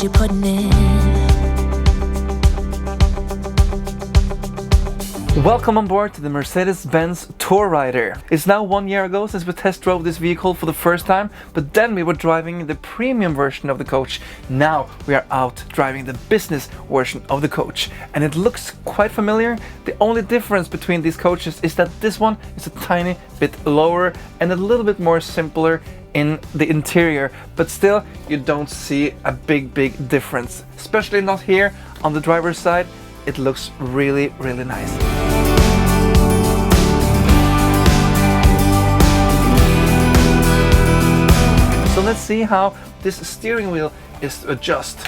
you're putting in. Welcome on board to the Mercedes-Benz Tourrider. It's now 1 year ago since we test drove this vehicle for the first time, but then we were driving the premium version of the coach. Now we are out driving the business version of the coach, and it looks quite familiar. The only difference between these coaches is that this one is a tiny bit lower and a little bit more simpler in the interior, but still you don't see a big difference, especially not here on the driver's side. It looks really nice. So let's see how this steering wheel is to adjust.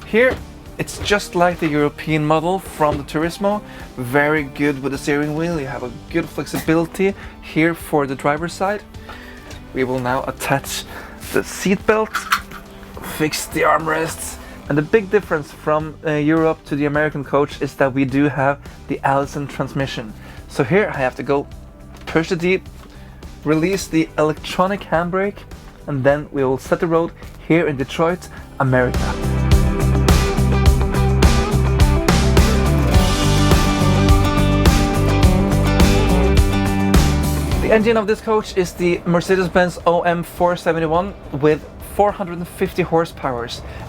Here it's just like the European model from the Turismo. Very good with the steering wheel. You have a good flexibility here for the driver's side. We will now attach the seat belt, fix the armrests. And the big difference from Europe to the American coach is that we do have the Allison transmission. So here I have to go push the deep, release the electronic handbrake, and then we will set the road here in Detroit, America. The engine of this coach is the Mercedes-Benz OM471 with 450 horsepower,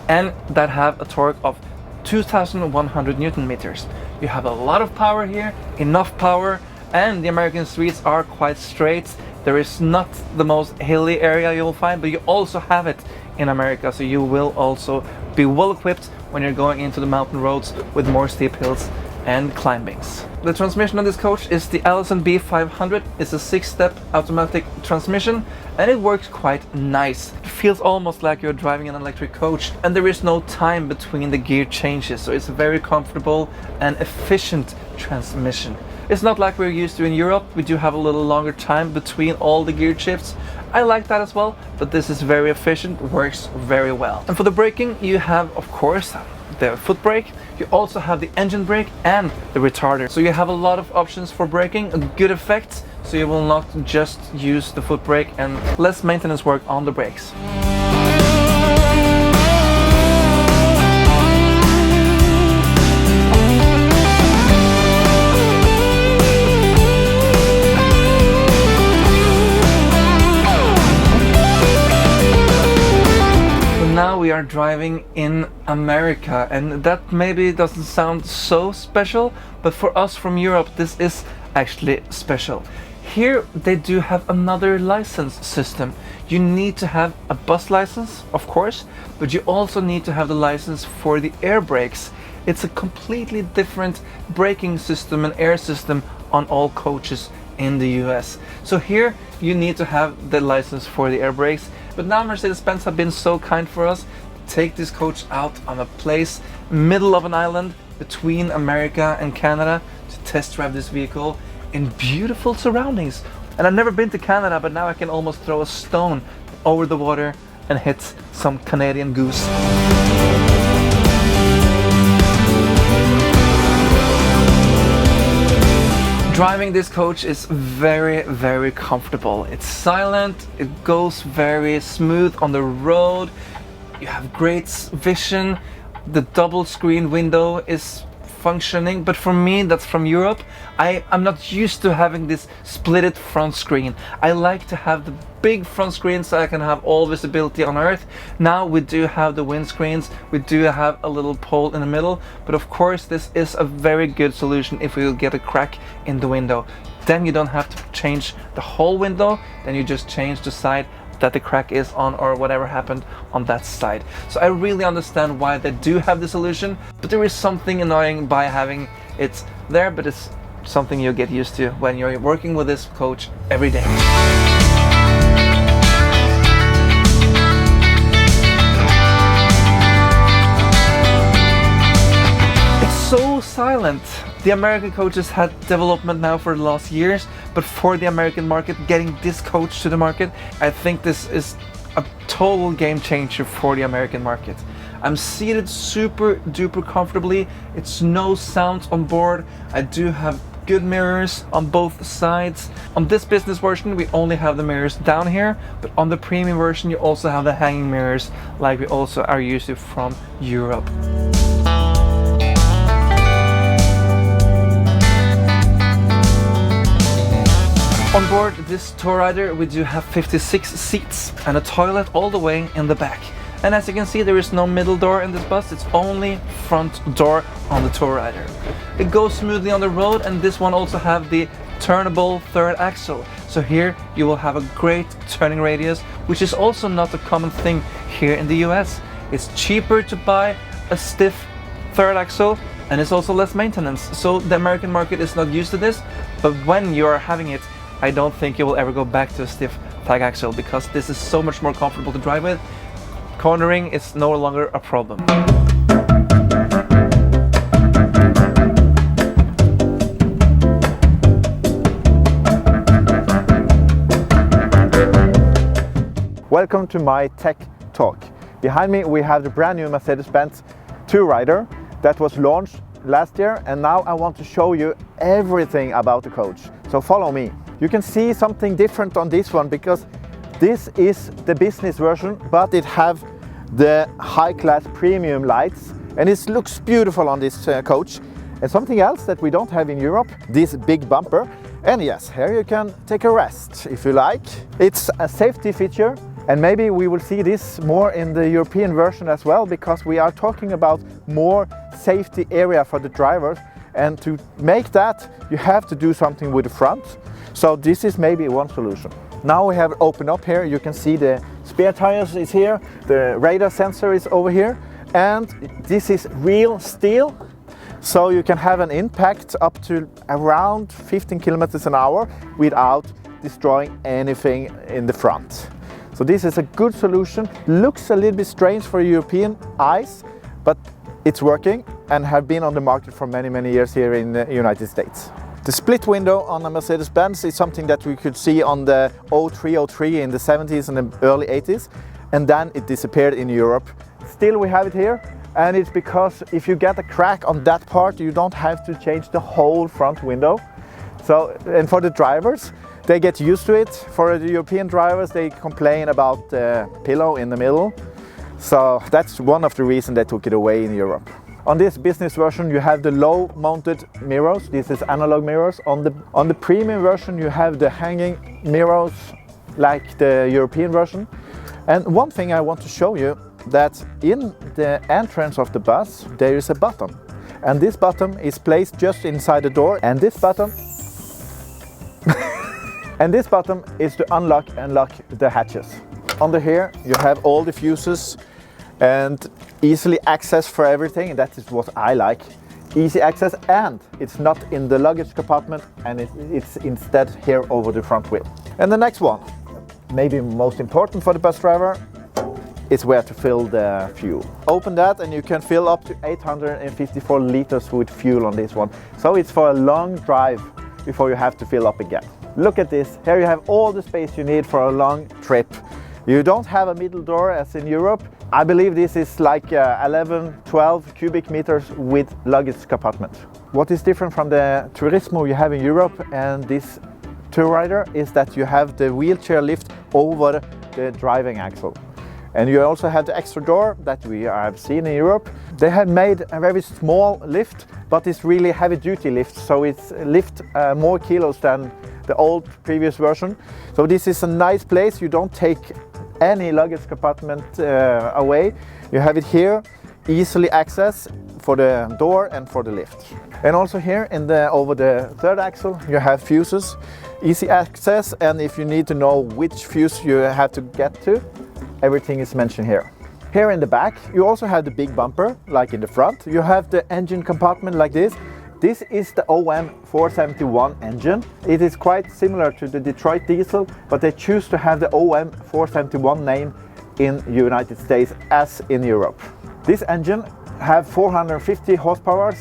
and that have a torque of 2,100 Newton meters. You have a lot of power here, enough power, and the American streets are quite straight. There is not the most hilly area you'll find, but you also have it in America, so you will also be well equipped when you're going into the mountain roads with more steep hills and climbings. The transmission on this coach is the Allison B500. It's a 6-step automatic transmission, and it works quite nice. It feels almost like you're driving an electric coach, and there is no time between the gear changes, so it's a very comfortable and efficient transmission. It's not like we're used to in Europe. We do have a little longer time between all the gear shifts. I like that as well, but this is very efficient, works very well. And for the braking, you have, of course, the foot brake. You also have the engine brake and the retarder. So you have a lot of options for braking, a good effect, so you will not just use the foot brake and less maintenance work on the brakes. Now we are driving in America, and that maybe doesn't sound so special, but for us from Europe this is actually special. Here they do have another license system. You need to have a bus license, of course, but you also need to have the license for the air brakes. It's a completely different braking system and air system on all coaches in the US. So here you need to have the license for the air brakes. But now Mercedes-Benz have been so kind for us to take this coach out on a place middle of an island between America and Canada to test drive this vehicle in beautiful surroundings. And I've never been to Canada, but now I can almost throw a stone over the water and hit some Canadian goose. Driving this coach is very comfortable. It's silent, it goes very smooth on the road. You have great vision. The double screen window is functioning, but for me, that's from Europe. I'm not used to having this splitted front screen. I like to have the big front screen so I can have all visibility on Earth. Now we do have the windscreens, we do have a little pole in the middle, but of course this is a very good solution if we will get a crack in the window. Then you don't have to change the whole window, then you just change the side that the crack is on or whatever happened on that side. So I really understand why they do have the solution, but there is something annoying by having it there, but it's something you get used to when you're working with this coach every day. So silent. The American coaches had development now for the last years, but for the American market, getting this coach to the market, I think this is a total game changer for the American market. I'm seated super duper comfortably. It's no sound on board. I do have good mirrors on both sides. On this business version we only have the mirrors down here, but on the premium version you also have the hanging mirrors like we also are used to from Europe. On board this Tourrider we do have 56 seats and a toilet all the way in the back. And as you can see, there is no middle door in this bus, it's only front door on the Tourrider. It goes smoothly on the road, and this one also have the turnable third axle. So here you will have a great turning radius, which is also not a common thing here in the US. It's cheaper to buy a stiff third axle, and it's also less maintenance. So the American market is not used to this, but when you are having it, I don't think you will ever go back to a stiff tag axle, because this is so much more comfortable to drive with. Cornering is no longer a problem. Welcome to my tech talk. Behind me we have the brand new Mercedes-Benz Tourrider that was launched last year, and now I want to show you everything about the coach. So follow me. You can see something different on this one because this is the business version, but it have the high-class premium lights, and it looks beautiful on this coach. And something else that we don't have in Europe, this big bumper. And yes, here you can take a rest if you like. It's a safety feature, and maybe we will see this more in the European version as well, because we are talking about more safety area for the drivers. And to make that, you have to do something with the front. So this is maybe one solution. Now we have opened up here, you can see the spare tires is here, the radar sensor is over here, and this is real steel. So you can have an impact up to around 15 kilometers an hour without destroying anything in the front. So this is a good solution. Looks a little bit strange for European eyes, but it's working and have been on the market for many years here in the United States. The split window on a Mercedes-Benz is something that we could see on the 03 in the 70s and the early 80s, and then it disappeared in Europe. Still we have it here, and it's because if you get a crack on that part, you don't have to change the whole front window. So, and for the drivers, they get used to it. For the European drivers, they complain about the pillow in the middle. So that's one of the reasons they took it away in Europe. On this business version you have the low mounted mirrors. This is analog mirrors. On the premium version you have the hanging mirrors like the European version. And one thing I want to show you, that in the entrance of the bus there is a button. And this button is placed just inside the door, and this button and this button is to unlock and lock the hatches. Under here you have all the fuses and easily access for everything, and that is what I like. Easy access, and it's not in the luggage compartment, and it's instead here over the front wheel. And the next one, maybe most important for the bus driver, is where to fill the fuel. Open that and you can fill up to 854 liters with fuel on this one. So it's for a long drive before you have to fill up again. Look at this, here you have all the space you need for a long trip. You don't have a middle door as in Europe. I believe this is like 11-12 cubic meters with luggage compartment. What is different from the Turismo you have in Europe and this Tourrider is that you have the wheelchair lift over the driving axle. And you also have the extra door that we have seen in Europe. They have made a very small lift, but it's really heavy duty lift, so it's lift more kilos than the old previous version. So this is a nice place. You don't take any luggage compartment away. You have it here, easily access for the door and for the lift. And also here over the third axle you have fuses, easy access, and if you need to know which fuse you have to get to, everything is mentioned here. Here in the back you also have the big bumper like in the front. You have the engine compartment like this. This is the OM 471 engine. It is quite similar to the Detroit diesel, but they choose to have the OM 471 name in the United States as in Europe. This engine have 450 horsepower,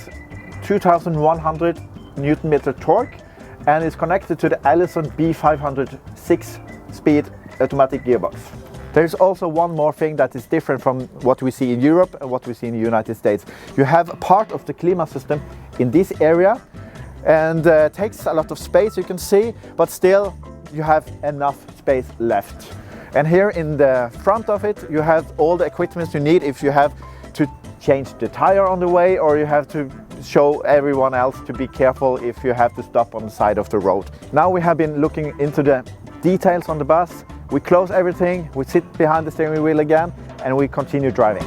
2100 Newton meter torque, and is connected to the Allison B500 6-speed automatic gearbox. There's also one more thing that is different from what we see in Europe and what we see in the United States. You have a part of the climate system in this area, and takes a lot of space, you can see, but still you have enough space left. And here in the front of it you have all the equipment you need if you have to change the tire on the way, or you have to show everyone else to be careful if you have to stop on the side of the road. Now we have been looking into the details on the bus. We close everything, we sit behind the steering wheel again, and we continue driving.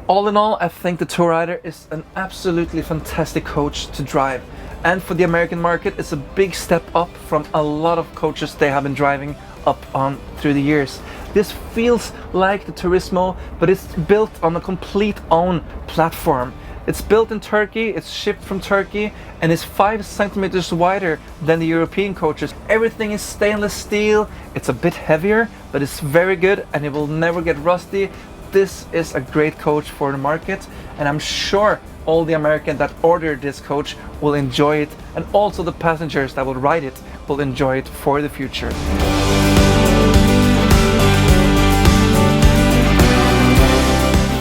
All in all, I think the Tourrider is an absolutely fantastic coach to drive. And for the American market, it's a big step up from a lot of coaches they have been driving up on through the years. This feels like the Turismo, but it's built on a complete own platform. It's built in Turkey, it's shipped from Turkey, and is 5 centimeters wider than the European coaches. Everything is stainless steel, it's a bit heavier, but it's very good and it will never get rusty. This is a great coach for the market, and I'm sure all the Americans that order this coach will enjoy it, and also the passengers that will ride it will enjoy it for the future.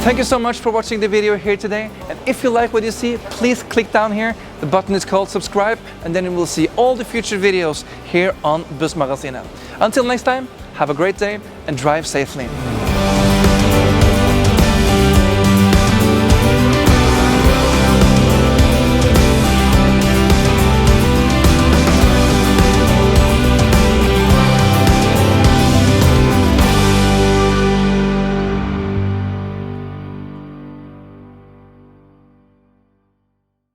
Thank you so much for watching the video here today, and if you like what you see, please click down here. The button is called subscribe, and then you will see all the future videos here on Bussmagasinet. Until next time, have a great day and drive safely.